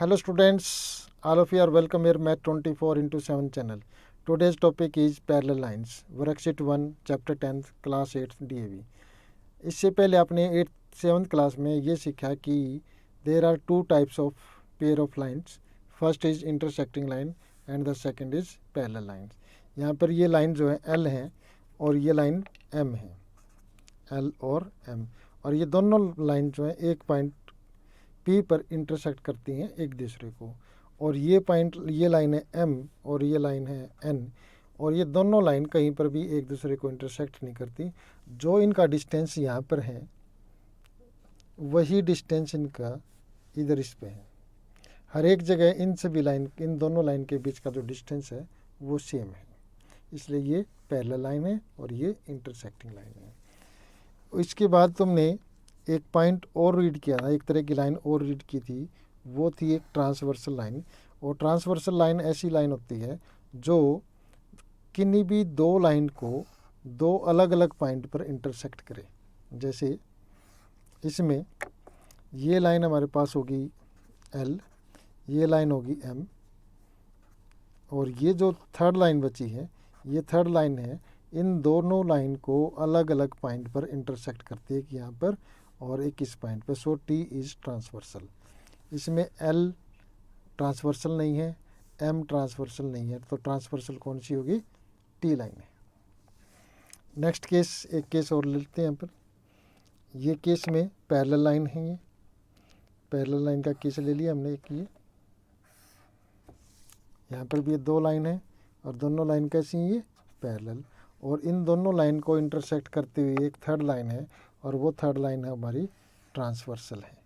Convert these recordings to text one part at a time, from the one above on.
Hello students, all of you are welcome here Math 24/7 channel. Today's topic is parallel lines, worksheet 1, chapter 10, class 8 DAV. इससे पहले आपने 8th 7th class में ये सीखा कि there are two types of pair of lines. First is intersecting line and the second is parallel lines. यहाँ पर ये लाइन जो है L है और ये लाइन M है, L और M, और ये दोनों लाइन जो है एक पॉइंट P पर इंटरसेक्ट करती हैं एक दूसरे को, और ये पॉइंट, ये लाइन है M और ये लाइन है N, और ये दोनों लाइन कहीं पर भी एक दूसरे को इंटरसेक्ट नहीं करती। जो इनका डिस्टेंस यहाँ पर है वही डिस्टेंस इनका इधर इस पे है। हर एक जगह इन सभी लाइन, इन दोनों लाइन के बीच का जो डिस्टेंस है वो सेम है, इसलिए ये पैरेलल लाइन है और ये इंटरसेक्टिंग लाइन है। इसके बाद तुमने एक पॉइंट और रीड किया था, एक तरह की लाइन और रीड की थी, वो थी एक ट्रांसवर्सल लाइन। और ट्रांसवर्सल लाइन ऐसी लाइन होती है जो किन्हीं भी दो लाइन को दो अलग अलग पॉइंट पर इंटरसेक्ट करे। जैसे इसमें ये लाइन हमारे पास होगी L, ये लाइन होगी M, और ये जो थर्ड लाइन बची है ये थर्ड लाइन है, इन दोनों लाइन को अलग अलग पॉइंट पर इंटरसेक्ट करती है कि यहाँ पर और एक इस पॉइंट पर। सो T इज़ ट्रांसवर्सल। इसमें L ट्रांसवर्सल नहीं है, M ट्रांसवर्सल नहीं है, तो ट्रांसवर्सल कौन सी होगी? T लाइन है। नेक्स्ट केस, एक केस और लेते हैं यहाँ पर। ये केस में पैरेलल लाइन है, ये पैरेलल लाइन का केस ले लिया हमने एक। ये यहाँ पर भी ये दो लाइन है और दोनों लाइन कैसी हैं? ये पैरेलल, और इन दोनों लाइन को इंटरसेक्ट करते हुए एक थर्ड लाइन है, और वो थर्ड लाइन है हमारी ट्रांसवर्सल है,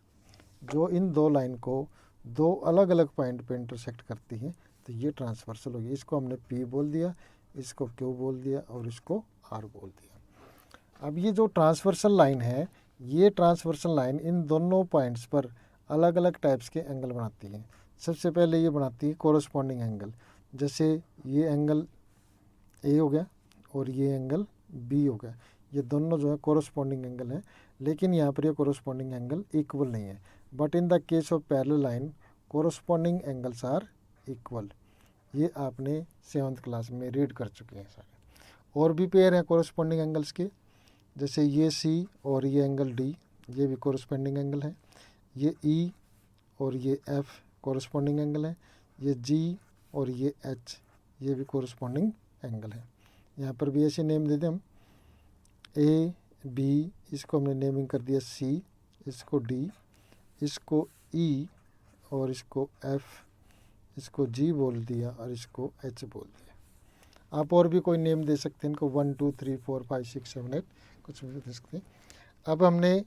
जो इन दो लाइन को दो अलग अलग पॉइंट पे इंटरसेक्ट करती है, तो ये ट्रांसवर्सल होगी। इसको हमने P बोल दिया, इसको Q बोल दिया और इसको R बोल दिया। अब ये जो ट्रांसवर्सल लाइन है, ये ट्रांसवर्सल लाइन इन दोनों पॉइंट्स पर अलग अलग टाइप्स के एंगल बनाती है। सबसे पहले ये बनाती है कोरस्पॉन्डिंग एंगल। जैसे ये एंगल A हो गया और ये एंगल B हो गया, ये दोनों जो है कोरस्पॉन्डिंग एंगल है, लेकिन यहाँ पर ये कोरस्पॉन्डिंग एंगल इक्वल नहीं है। But in the case of parallel line corresponding angles are equal. ये आपने 7th क्लास में रीड कर चुके हैं सारे। और भी पेयर हैं कोरस्पॉन्डिंग एंगल्स के, जैसे ये C और ये एंगल D, ये भी कोरस्पॉन्डिंग एंगल है। ये E और ये F कोरस्पॉन्डिंग एंगल है। ये G और ये H, ये भी कोरस्पॉन्डिंग एंगल है। यहाँ पर भी ऐसे नेम दे दें हम, A, B, इसको हमने नेमिंग कर दिया C, इसको D, इसको E और इसको F, इसको G बोल दिया और इसको H बोल दिया। आप और भी कोई नेम दे सकते हैं इनको, 1 2 3 4 5 6 7 8, कुछ भी दे सकते हैं। अब हमने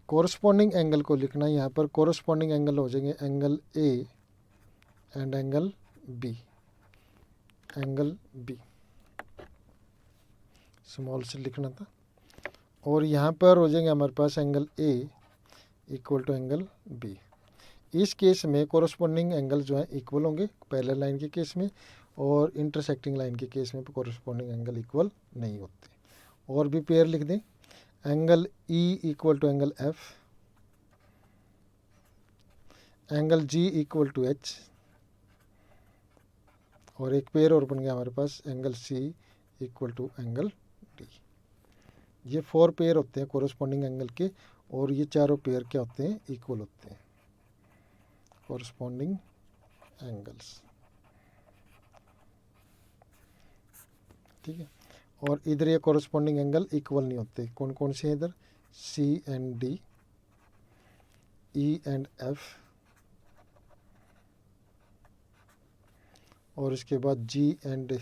कोरस्पॉन्डिंग एंगल को लिखना है। यहाँ पर कोरस्पॉन्डिंग एंगल हो जाएंगे angle A and angle B, angle B small से लिखना था। और यहाँ पर हो जाएंगे हमारे पास angle A equal to angle B। इस केस में कोरस्पॉन्डिंग एंगल जो है इक्वल होंगे पैरेलल लाइन के केस में, और इंटरसेक्टिंग लाइन के केस में कोरस्पॉन्डिंग एंगल इक्वल नहीं होते। और भी पेयर लिख दें, angle E equal to angle F, angle G equal to H, और एक पेयर और बन गया हमारे पास angle C equal to angle D। ये 4 पेयर होते हैं कोरस्पॉन्डिंग एंगल के, और ये चारों पेयर क्या होते हैं? इक्वल होते हैं कोरस्पॉन्डिंग एंगल्स। ठीक है, और इधर ये कोरस्पॉन्डिंग एंगल इक्वल नहीं होते। कौन कौन से हैं इधर? C and D, E and F, और इसके बाद G एंड,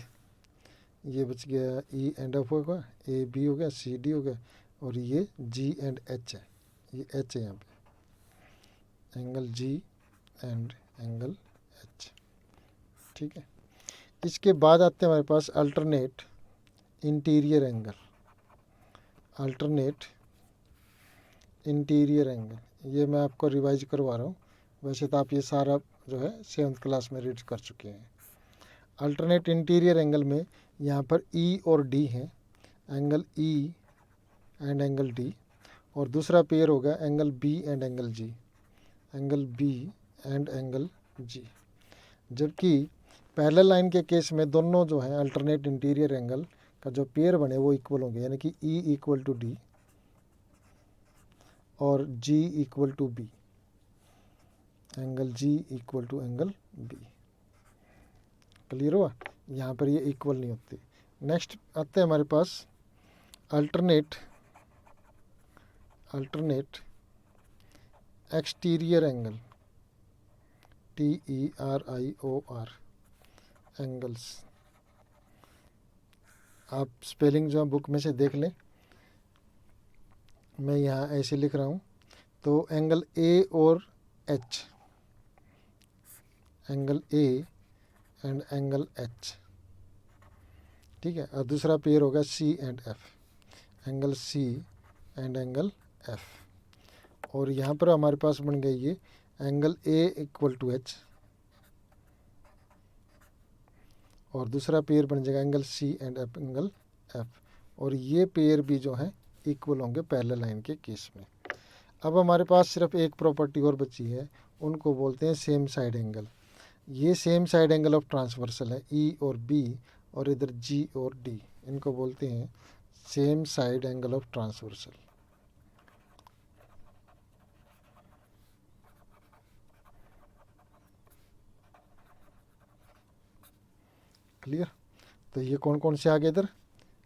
ये बच गया E एंड F होगा, A B हो गया, C D हो गया, और ये G एंड H है, ये H है यहाँ पे, angle G and angle H। ठीक है, इसके बाद आते हैं हमारे पास alternate interior angle. Alternate interior angle, ये मैं आपको रिवाइज करवा रहा हूँ, वैसे तो आप ये सारा जो है 7th क्लास में रीड कर चुके हैं। अल्टरनेट इंटीरियर एंगल में यहाँ पर E और D हैं, angle E and angle D, और दूसरा पेयर होगा angle B and angle G, angle B and angle G. जबकि पैरेलल लाइन के केस में दोनों जो है अल्टरनेट इंटीरियर एंगल का जो पेयर बने वो इक्वल होंगे, यानी कि ई इक्वल टू डी और G equal to B, angle G equal to angle B. Clear हुआ? यहाँ पर ये इक्वल नहीं होते। नेक्स्ट आते हैं हमारे पास alternate exterior angle, TERIOR angles. आप स्पेलिंग जो बुक में से देख लें, मैं यहाँ ऐसे लिख रहा हूँ। तो एंगल ए और H, angle A and angle H, ठीक है। और दूसरा पेयर होगा C and F, angle C and angle F. और यहाँ पर हमारे पास बन गई ये angle A equal to H और दूसरा पेयर बन जाएगा angle C and F, angle F. और ये पेयर भी जो है इक्वल होंगे पैरेलल लाइन के केस में। अब हमारे पास सिर्फ एक प्रॉपर्टी और बची है, उनको बोलते हैं सेम साइड एंगल। ये same side angle of transversal है, ई और बी और इधर जी और डी, इनको बोलते हैं same side angle of transversal. Clear? तो ये कौन कौन से आ गए इधर,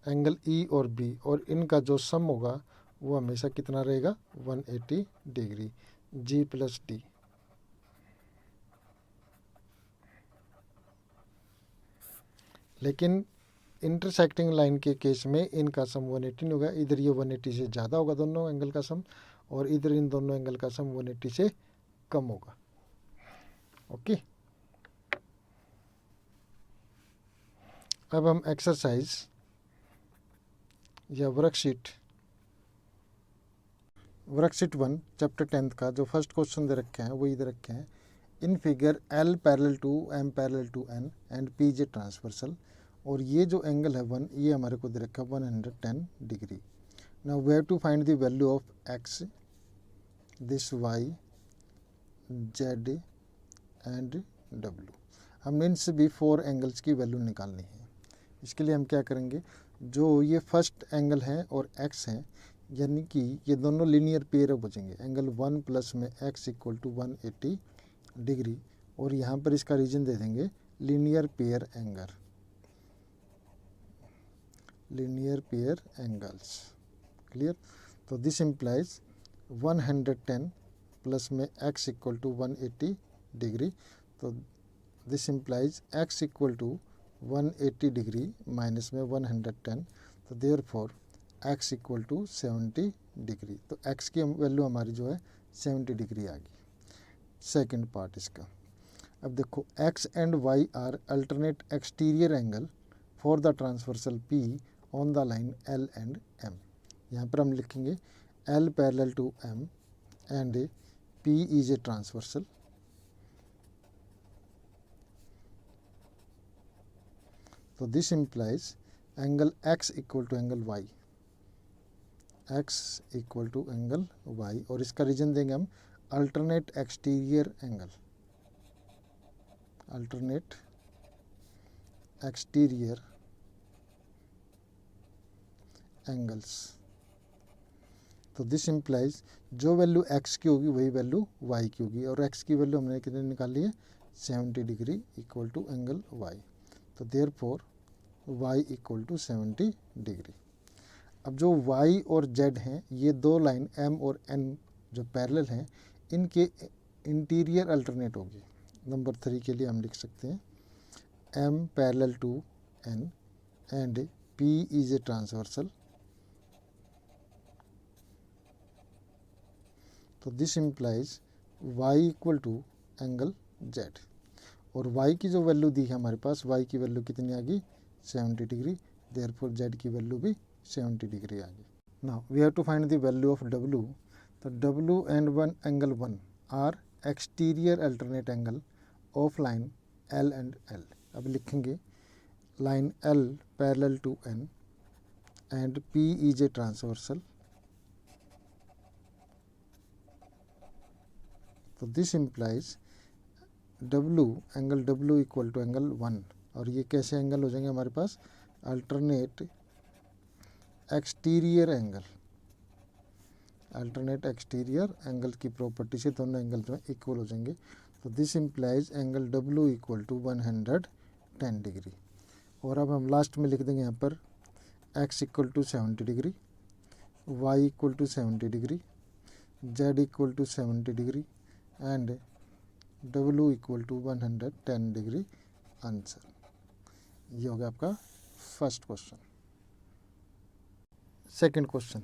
एंगल ई और बी, और इनका जो सम होगा वो हमेशा कितना रहेगा, 180 डिग्री, जी प्लस डी। लेकिन इंटरसेक्टिंग लाइन के केस में इनका सम 180 नहीं होगा, इधर ये 180 से ज़्यादा होगा दोनों एंगल का सम, और इधर इन दोनों एंगल का सम 180 से कम होगा। ओके। अब हम एक्सरसाइज या वर्कशीट 1 चैप्टर 10 का जो फर्स्ट क्वेश्चन दे रखे हैं वो ये दे रखे हैं, in figure L parallel to M parallel to N and PJ transversal. और ये जो एंगल है 1, ये हमारे को दे रखा है 110 degree. Now we have to find the value of x, this y, z and w। हमने इनसे भी 4 एंगल्स की वैल्यू निकालनी है। इसके लिए हम क्या करेंगे, जो ये फर्स्ट एंगल है और x है, यानी कि ये दोनों लीनियर पेयर बचेंगे। एंगल 1 प्लस में x इक्वल टू 180 डिग्री, और यहाँ पर इसका रीजन दे देंगे linear pair angle, linear pair angles. Clear? तो दिस इम्प्लाइज 110 प्लस में x इक्वल टू 180 डिग्री, तो this implies x equal to 180 degree minus में 110, तो therefore x equal to 70 degree. तो x की वैल्यू हमारी जो है 70 डिग्री आ गई। सेकेंड पार्ट इसका, अब देखो x and y are alternate exterior angle for the transversal P on the line L and M। यहाँ पर हम लिखेंगे L parallel to M and P is a transversal. तो this implies angle x equal to angle y, x equal to angle y, और इसका reason देंगे हम alternate exterior angle, alternate exterior angles. तो दिस इम्प्लाइज जो value x की होगी वही वैल्यू y की होगी, और x की वैल्यू हमने कितनी निकाली है, 70 degree equal to angle y। तो therefore y equal to 70 degree. अब जो y और z हैं, ये दो लाइन m और n जो पैरेलल हैं, इनके इंटीरियर अल्टरनेट होगी। नंबर 3 के लिए हम लिख सकते हैं m parallel to n and p is a transversal. तो this implies y equal to angle z, और y की जो वैल्यू दी है हमारे पास, y की वैल्यू कितनी आ गई, 70 डिग्री, देयरफॉर z की वैल्यू भी 70 डिग्री आ गई। Now we have to find the value of w। तो w and angle 1 are exterior alternate angle of line L and L। अब लिखेंगे line L parallel to N and P is a transversal. तो this implies W equal to angle 1, और ये कैसे angle हो जाएंगे हमारे पास, alternate exterior angle. Alternate exterior angle की प्रॉपर्टी से दोनों एंगल जो है इक्वल हो जाएंगे। तो this implies angle W equal to 110 degree. और अब हम लास्ट में लिख देंगे यहाँ पर x equal to 70 degree, y equal to 70 degree, z equal to 70 degree and W equal to 110 degree answer. ये हो गया आपका first question. Second question,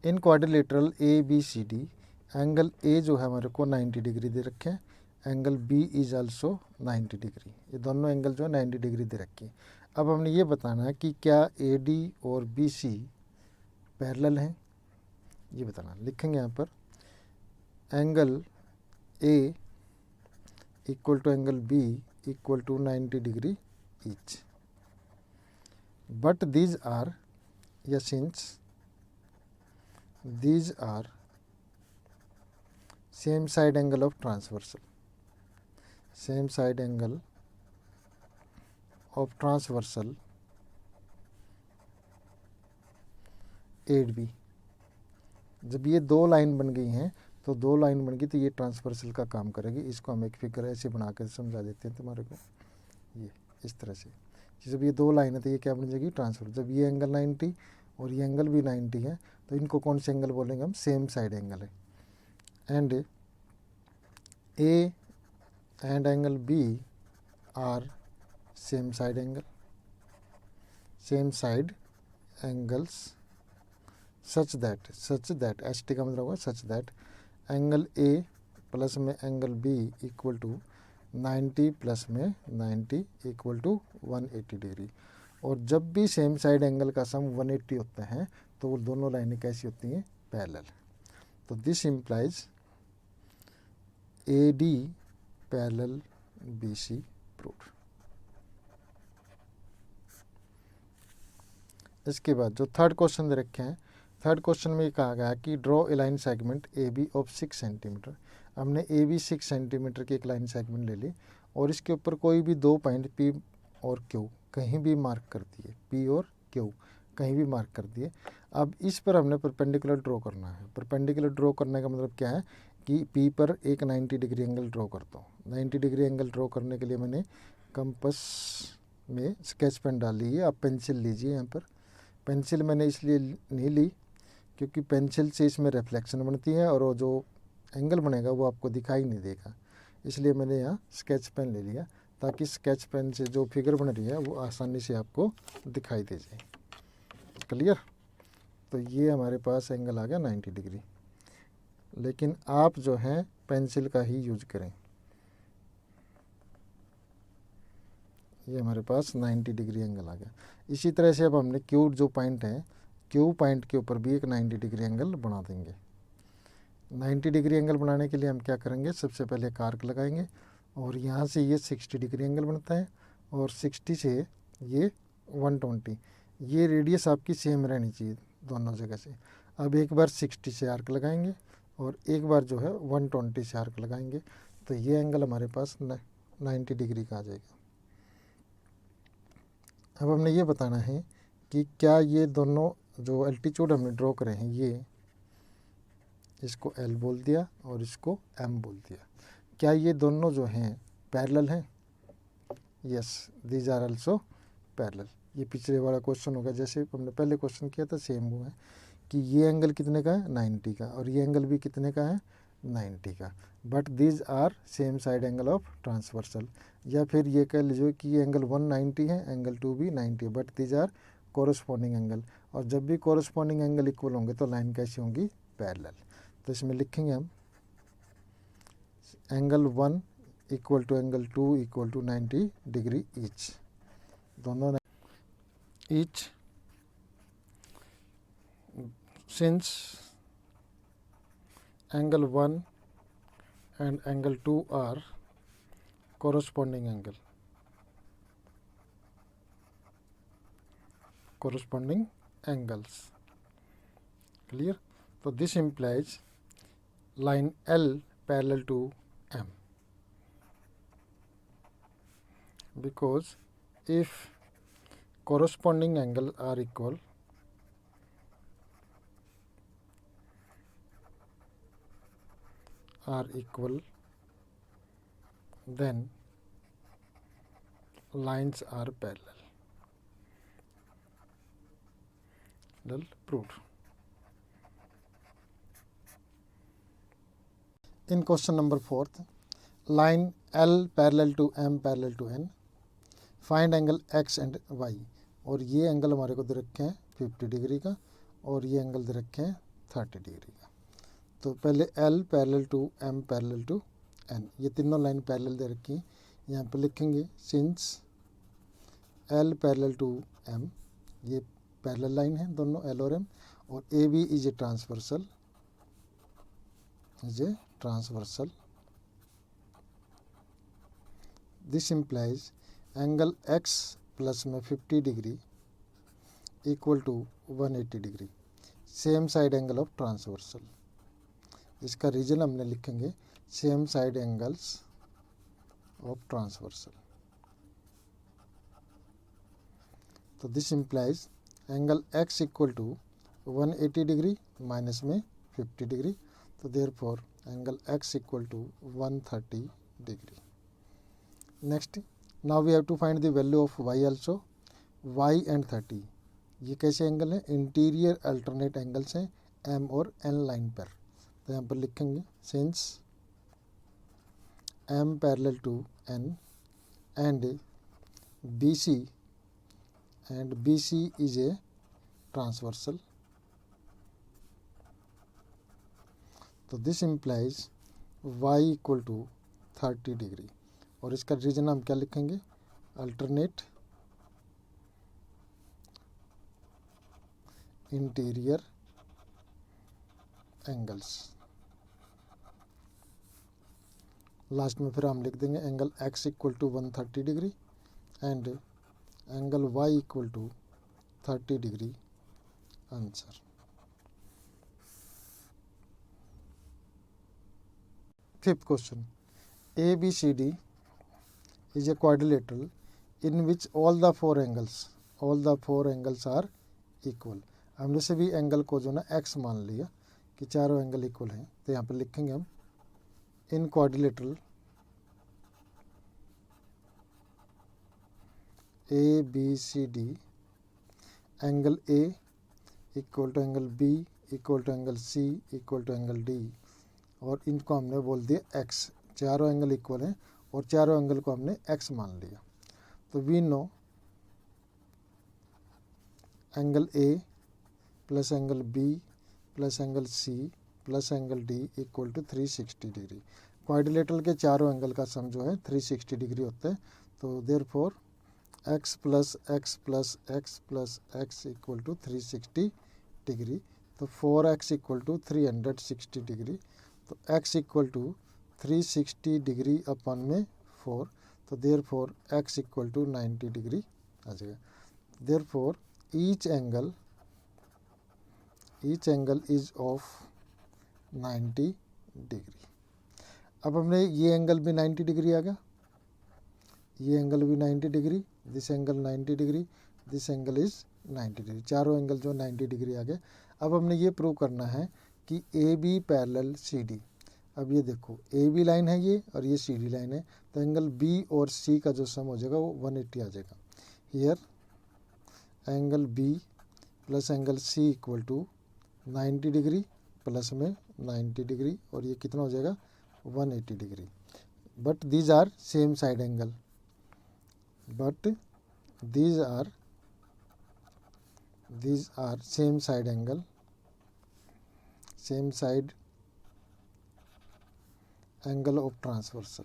in quadrilateral ABCD angle A जो है हमारे को 90 डिग्री दे रखे हैं, angle B is also 90 degree. ये दोनों एंगल जो है 90 डिग्री दे रखे हैं। अब हमने ये बताना है कि क्या AD और BC पैरेलल हैं, ये बताना। लिखेंगे यहाँ पर angle A equal to angle B equal to 90 degree each, but these are, या since these are same side angle of transversal, same side angle of transversal AB। जब ये दो लाइन बन गई हैं, तो दो लाइन बन गई तो ये ट्रांसवर्सल का काम करेगी। इसको हम एक फिगर ऐसे बना कर समझा देते हैं तुम्हारे को, ये इस तरह से। जब ये दो लाइन है तो ये क्या बन जाएगी, ट्रांसवर्सल। जब ये एंगल 90 और ये एंगल भी 90 है, तो इनको कौन से एंगल बोलेंगे हम, सेम साइड एंगल है। And A and angle B are same side angle, same side angles such that ST का मतलब होगा such that angle A plus में angle B equal to 90 plus में 90 इक्वल टू 180 डिग्री। और जब भी same side angle का sum 180 होता है तो वो दोनों लाइनें कैसी होती हैं, पैरेलल। तो this implies AD parallel BC proof. इसके बाद जो थर्ड क्वेश्चन दे रखे हैं, थर्ड क्वेश्चन में ये कहा गया कि draw a line segment AB of 6 centimetre. हमने AB 6 सेंटीमीटर की एक लाइन सेगमेंट ले ली और इसके ऊपर कोई भी दो पॉइंट P और Q कहीं भी मार्क कर दिए, P और Q कहीं भी मार्क कर दिए। अब इस पर हमने परपेंडिकुलर ड्रॉ करना है। परपेंडिकुलर ड्रॉ करने का मतलब क्या है कि P पर एक 90 डिग्री एंगल ड्रॉ करता हूँ। 90 डिग्री एंगल ड्रॉ करने के लिए मैंने कंपास में स्केच पेन डाल ली है। आप पेंसिल लीजिए। यहाँ पर पेंसिल मैंने इसलिए नहीं ली क्योंकि पेंसिल से इसमें रिफ्लेक्शन बनती है और वो जो एंगल बनेगा वो आपको दिखाई नहीं देगा, इसलिए मैंने यहाँ स्केच पेन ले लिया ताकि स्केच पेन से जो फिगर बन रही है वो आसानी से आपको दिखाई दे जाए। क्लियर। तो ये हमारे पास एंगल आ गया 90 डिग्री, लेकिन आप जो है पेंसिल का ही यूज करें। ये हमारे पास 90 डिग्री एंगल आ गया। इसी तरह से अब हमने क्यू जो पॉइंट है, क्यू पॉइंट के ऊपर भी एक 90 डिग्री एंगल बना देंगे। 90 डिग्री एंगल बनाने के लिए हम क्या करेंगे, सबसे पहले एक आर्क लगाएंगे और यहाँ से ये 60 डिग्री एंगल बनता है और 60 से ये 120। ये रेडियस आपकी सेम रहनी चाहिए दोनों जगह से। अब एक बार 60 से आर्क लगाएंगे और एक बार जो है 120 से आर्क लगाएंगे, तो ये एंगल हमारे पास 90 डिग्री का आ जाएगा। अब हमने ये बताना है कि क्या ये दोनों जो एल्टीट्यूड हमने ड्रॉ करे हैं, ये इसको L बोल दिया और इसको M बोल दिया, क्या ये दोनों जो हैं पैरेलल हैं? Yes, these are also parallel. ये पिछले वाला क्वेश्चन होगा, जैसे हमने पहले क्वेश्चन किया था सेम हुआ है कि ये एंगल कितने का है, 90 का, और ये एंगल भी कितने का है, 90 का। But these are same side angle of transversal. या फिर ये कह लीजिए कि ये एंगल 190 है, एंगल 2 भी 90 है, but these are corresponding angle. और जब भी कोरस्पॉन्डिंग एंगल इक्वल होंगे तो लाइन कैसी होंगी, पैरेलल। तो इसमें लिखेंगे हम angle 1 equal to angle 2 equal to 90 degree each, दोनों each, since angle 1 and angle 2 are corresponding angles. Clear? So this implies line L parallel to M. because if corresponding angle are equal, then lines are parallel. Proved. In question number 4, line L parallel to M parallel to N, find angle x and y. और ये angle हमारे को दे रखे हैं 50 degree का और ये angle दे रखे हैं 30 डिग्री का। तो पहले L parallel to M parallel to N, ये तीनों लाइन पैरेलल दे रखी हैं। यहाँ पे लिखेंगे since L parallel to M, ये पैरेलल लाइन है दोनों L और M, और AB is a transversal, this implies angle x plus में 50 degree equal to 180 degree, same side angle of transversal. इसका रीजन हमने लिखेंगे same side angles of transversal. तो this implies angle x equal to 180 degree minus में 50 degree, तो therefore angle x equal to 130 degree. Next, now we have to find the value of y also, y and 30। ये कैसे angle हैं? Interior alternate angles हैं m और n line पर। तो यहाँ पर लिखेंगे since m parallel to n and BC is a transversal, तो this implies y equal to 30 degree. और इसका रीजन हम क्या लिखेंगे? Alternate interior angles. लास्ट में फिर हम लिख देंगे angle x equal to 130 degree and angle y equal to 30 degree. Answer. Fifth question, ABCD is a quadrilateral in which all the four angles are equal। हमने सभी एंगल को जो ना x मान लिया कि चारों एंगल इक्वल हैं। तो यहाँ पर लिखेंगे हम in quadrilateral ABCD angle A equal to angle B equal to angle C equal to angle D, और इनको हमने बोल दिया x। चारों एंगल इक्वल हैं और चारों एंगल को हमने x मान लिया। तो we know angle A plus angle B plus angle C plus angle D equal to 360 degree. Quadrilateral के चारों एंगल का सम जो है 360 डिग्री होता है। तो therefore x plus x plus x plus x equal to 360 degree. तो 4x इक्वल टू 360 डिग्री। तो x इक्वल टू 360 डिग्री अपन में 4, तो therefore x equal to 90 degree आ जाएगा। Therefore each angle is of 90 degree. अब हमने ये एंगल भी 90 डिग्री आ गया, ये एंगल भी 90 degree, this angle 90 degree, this angle is 90 degree. चारों एंगल जो 90 डिग्री आ गए। अब हमने ये प्रूव करना है कि AB पैरेलल CD। अब ये देखो AB लाइन है ये और ये CD लाइन है, तो एंगल B और C का जो सम हो जाएगा वो 180 आ जाएगा। Here angle B plus angle C equal to 90 degree plus में 90 डिग्री, और ये कितना हो जाएगा 180 degree. But these are same side angle, same side angle, same side angle of transversal.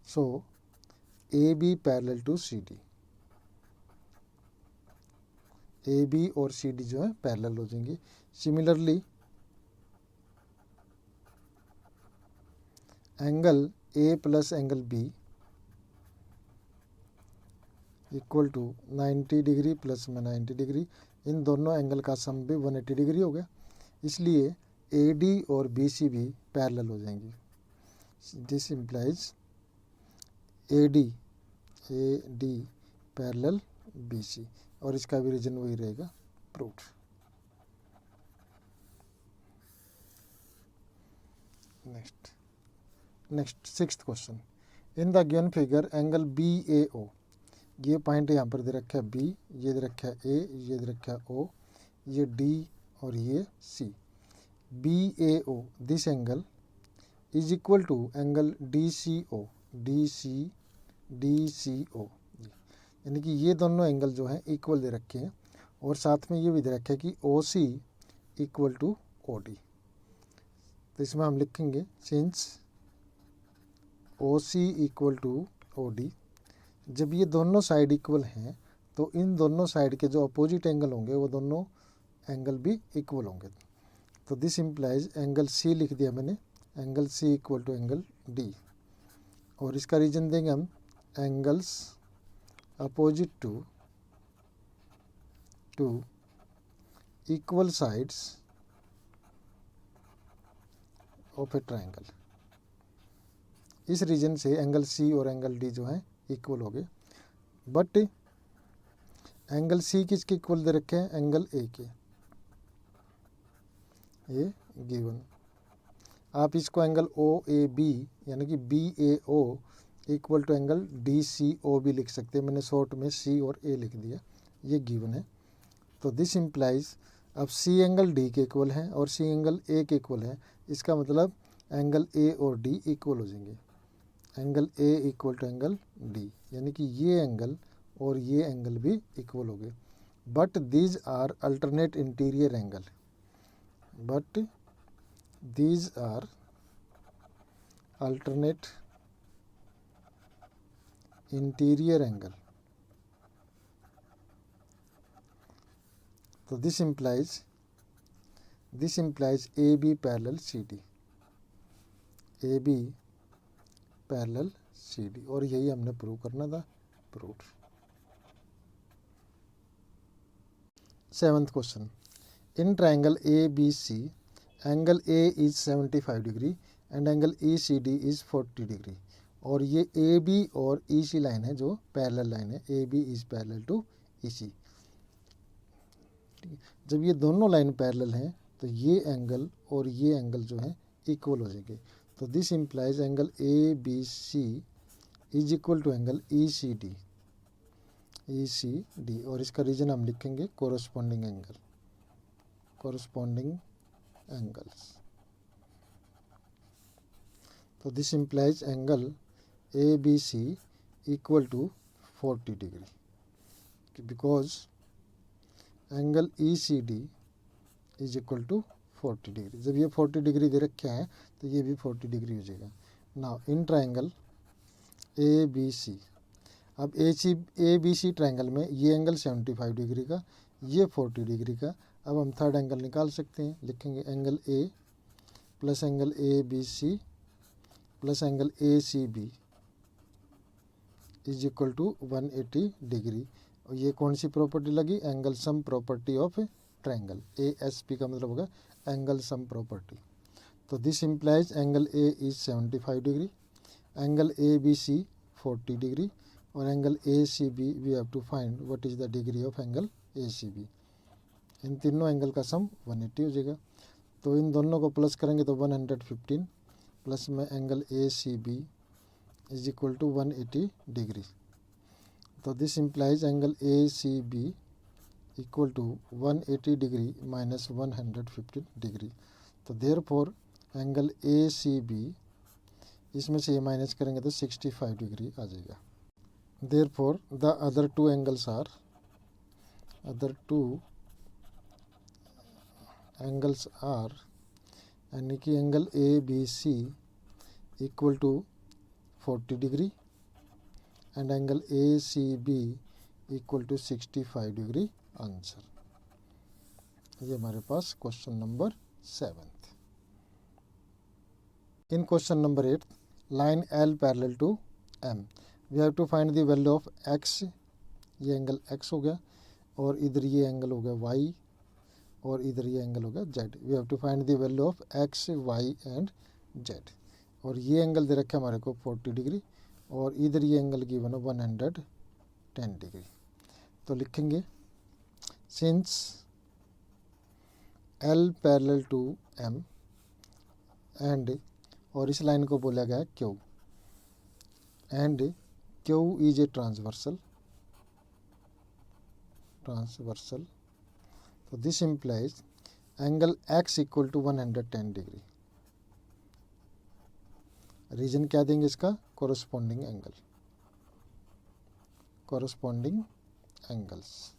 So AB parallel to CD, AB और CD जो है parallel हो जाएंगे। Similarly angle A plus angle B equal to 90 degree plus में 90 degree, इन दोनों angle का सम भी 180 degree हो गया। इसलिए AD और BC भी पैरेलल हो जाएंगी। This implies AD parallel BC, और इसका भी रीजन वही रहेगा, proof. Next 6th question, in the given figure angle BAO, ये पॉइंट यहाँ पर दे रखा है B, ये दे रखा है A, ये दे रखा है O, ये D और ये C। BAO this angle is equal to angle DCO, यानी कि ये दोनों एंगल जो हैं इक्वल दे रखे हैं, और साथ में ये भी दे रखा है कि OC इक्वल टू OD। तो इसमें हम लिखेंगे since OC equal to OD, जब ये दोनों साइड इक्वल हैं तो इन दोनों साइड के जो अपोजिट एंगल होंगे वो दोनों एंगल भी इक्वल होंगे। तो दिस इम्प्लाइज एंगल C लिख दिया मैंने, angle C equal to angle D, और इसका रीजन देंगे हम angles opposite to equal sides of a triangle. इस रीजन से एंगल C और एंगल D जो है इक्वल हो गए, बट एंगल C किसके इक्वल दे रखे हैं, एंगल A के, ये गिवन। आप इसको एंगल OAB यानी कि BAO equal to angle DCO भी लिख सकते हैं, मैंने शॉर्ट में C और A लिख दिया, ये गिवन है। तो दिस इम्प्लाइज अब C एंगल D के इक्वल है और C एंगल A के इक्वल है, इसका मतलब एंगल A और D इक्वल हो जाएंगे, angle A equal to angle D, यानी कि ये एंगल और ये एंगल भी इक्वल हो गए। But these are alternate interior angle, but these are alternate interior angle. तो this implies AB parallel CD, AB parallel CD, और यही हमने प्रूव करना था, prove. 7th question, in triangle ABC angle A is 75 डिग्री and angle ECD is 40 degree, और ये AB और EC लाइन है जो पैरेलल लाइन है, AB is parallel to EC। जब ये दोनों लाइन पैरेलल हैं तो ये एंगल और ये एंगल जो है इक्वल हो जाएंगे। तो this implies angle ABC is equal to angle ECD, और इसका रीजन हम लिखेंगे कोरस्पॉन्डिंग एंगल्स। तो this implies angle ABC equal to 40 degree, because angle ECD is equal to 40 degree. जब ये 40 डिग्री दे रखे हैं तो ये भी 40 डिग्री हो जाएगा। नाउ इन ट्रायंगल ABC, अब ABC ट्रायंगल में ये एंगल 75 डिग्री का, ये 40 डिग्री का। अब हम थर्ड एंगल निकाल सकते हैं, लिखेंगे angle A plus angle ABC plus angle ACB is equal to 180 degree. और ये कौन सी प्रॉपर्टी लगी, angle sum property of triangle, ASP का मतलब होगा एंगल सम प्रॉपर्टी। तो this implies angle A is 75 degree, angle ABC 40 degree, और angle ACB we have to find what is the degree of angle ACB। इन तीनों angle का sum 180 हो जाएगा। तो इन दोनों को प्लस करेंगे तो 115 प्लस में angle ACB is equal to 180 degree. तो this implies angle ACB equal to 180 degree minus 115 degree. तो देयरफॉर एंगल ACB, इसमें से ये माइनस करेंगे तो 65 डिग्री आ जाएगा। Therefore the other two angles are, यानी कि angle ABC equal to 40 degree and angle ACB equal to 65 degree answer. ये हमारे पास question number 7। In question number 8, line L parallel to M, we have to find the value of X। ये angle X हो गया, और इधर ये angle हो गया Y, और इधर ये एंगल हो गया Z। We have to find the value of X, Y and Z। और ये एंगल दे रखा है हमारे को 40 डिग्री, और इधर ये एंगल गिवन है 110 डिग्री। तो लिखेंगे since L parallel to M and, और इस लाइन को बोला गया है Q, and Q is a transversal, तो this implies angle X equal to 110 degree. Reason क्या देंगे इसका? Corresponding angles.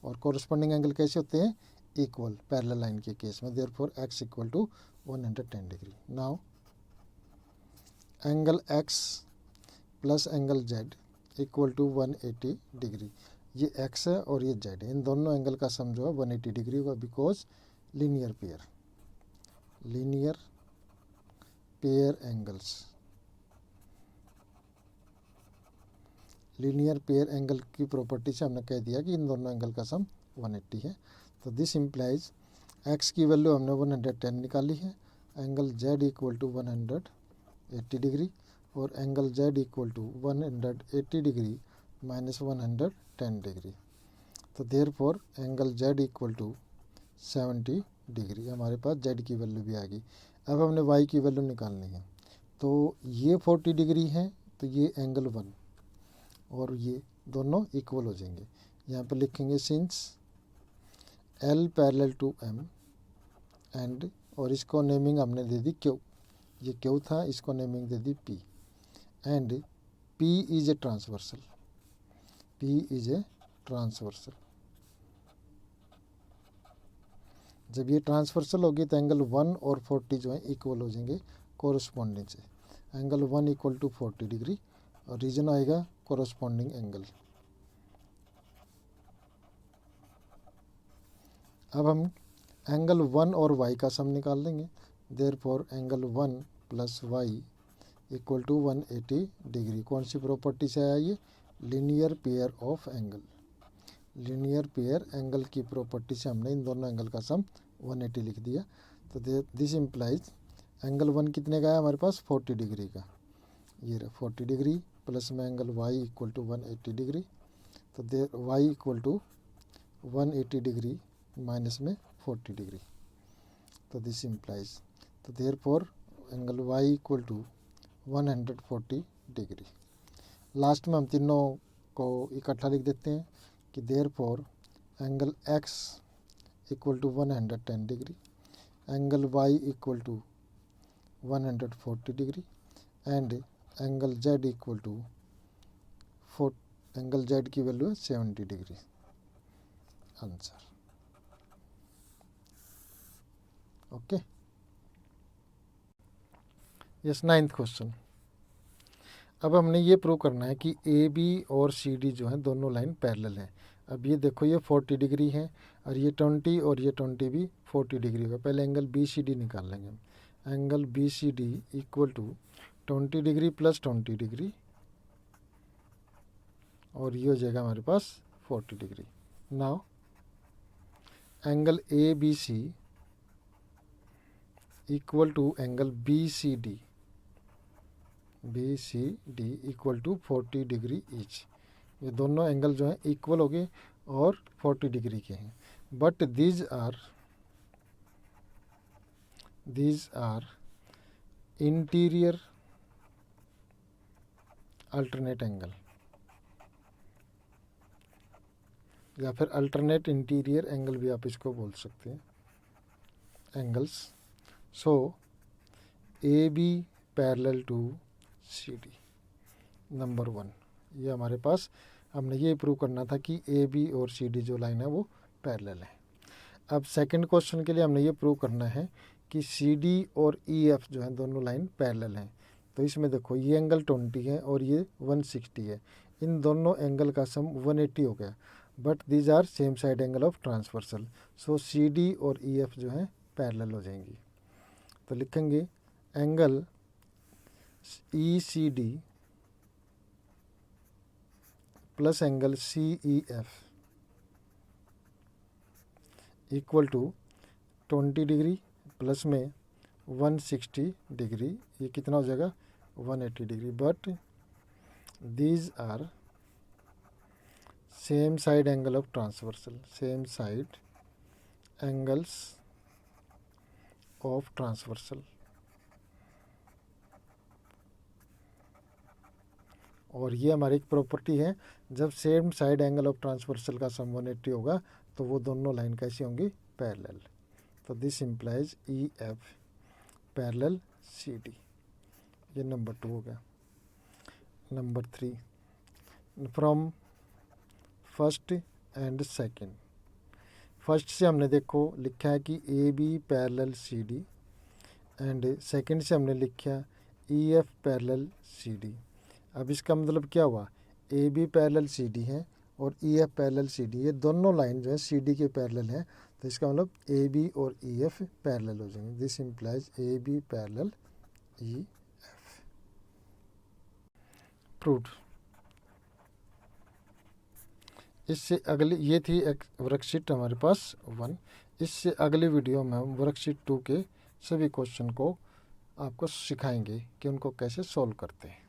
और कोरस्पॉन्डिंग एंगल कैसे होते हैं? इक्वल, पैरेलल लाइन के केस में। Therefore X equal to 110 degree. Now angle X plus angle Z equal to 180 degree. ये X है और ये Z है, इन दोनों एंगल का सम जो है 180 डिग्री होगा, because linear pair angles, linear pair angle की प्रॉपर्टी से हमने कह दिया कि इन दोनों एंगल का सम 180 है। तो दिस इम्प्लाइज X की वैल्यू हमने 110 निकाली है, angle Z equal to 180 degree, और angle Z equal to 180 degree minus 110 degree. तो therefore angle Z equal to 70 degree. हमारे पास Z की वैल्यू भी आ गई। अब हमने Y की वैल्यू निकालनी है। तो ये 40 डिग्री है, तो ये एंगल 1 और ये दोनों इक्वल हो जाएंगे। यहाँ पर लिखेंगे since L parallel to M and, और इसको नेमिंग हमने दे दी Q, ये Q था, इसको naming they the P, and P is a transversal, जब ये ट्रांसवर्सल होगी तो एंगल 1 और 40 जो है इक्वल हो जाएंगे कोरस्पॉन्डिंग से। एंगल 1 इक्वल टू 40 डिग्री, और रीजन आएगा कोरस्पॉन्डिंग एंगल। अब हम एंगल 1 और y का सम निकाल लेंगे। Therefore angle 1 plus y equal to 180 degree. कौन सी प्रॉपर्टी से आया ये? Linear pair of angle, linear pair angle की प्रॉपर्टी से हमने इन दोनों एंगल का सम 180 लिख दिया। तो दिस इम्प्लाइज एंगल 1 कितने का है हमारे पास? 40 डिग्री का, ये रहा 40 डिग्री, प्लस में angle y equal to 180 degree, तो y equal to 180 degree minus में 40 डिग्री। तो दिस इम्प्लाइज, तो therefore angle y equal to 140 degree. Last में हम तीनों को इकट्ठा लिख देते हैं कि therefore angle x equal to 110 degree, angle y equal to 140 degree, and angle Z equal to angle Z की वैल्यू है 70 degree. Answer okay. Yes, 9th question. अब हमने ये प्रूव करना है कि AB और CD जो है दोनों लाइन पैरेलल हैं। अब ये देखो, ये 40 डिग्री है और ये 20 और ये 20 भी 40 डिग्री होगा। पहले एंगल BCD निकाल लेंगे। Angle BCD equal to 20 degree plus 20 degree, और ये हो जाएगा हमारे पास 40 degree. Now angle ABC equal to angle BCD equal to 40 degree each. ये दोनों एंगल जो हैं इक्वल हो गए और 40 डिग्री के हैं, but these are interior alternate angle, या फिर अल्टरनेट इंटीरियर एंगल भी आप इसको बोल सकते हैं, angles. So AB parallel to CD, number 1। ये हमारे पास, हमने ये प्रूव करना था कि AB और CD जो लाइन है वो पैरेलल है। अब सेकंड क्वेश्चन के लिए हमने ये प्रूव करना है कि CD और EF जो है दोनों लाइन पैरेलल हैं। तो इसमें देखो, ये एंगल 20 है और ये 160 है, इन दोनों एंगल का सम 180 हो गया, but these are same side angle of transversal. So CD और EF जो है पैरेलल हो जाएंगी। तो लिखेंगे angle ECD plus angle CEF equal to 20 degree plus में 160 डिग्री, ये कितना हो जाएगा 180 degree, but these are same side angle of transversal, same side angles of transversal. और ये हमारी एक प्रॉपर्टी है, जब same side angle of transversal का सम 180 होगा तो वो दोनों लाइन कैसी होंगी, पैरेलल। तो this implies E F parallel C D. ये नंबर 2 हो गया। Number 3, from first and second. First से हमने देखो लिखा है कि A B parallel C D, and second से हमने लिखा E F parallel C D. अब इसका मतलब क्या हुआ, A B parallel C D है और E F parallel C D, ये दोनों लाइन जो है सी डी के पैरेलल है, तो इसका मतलब ए बी और ई एफ पैरेलल हो जाएंगे। This implies A B parallel E F. Proved. इससे अगली, ये थी एक वर्कशीट हमारे पास 1। इससे अगली वीडियो में हम वर्कशीट 2 के सभी क्वेश्चन को आपको सिखाएंगे कि उनको कैसे सॉल्व करते हैं।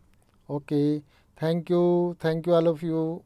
Okay, thank you all of you.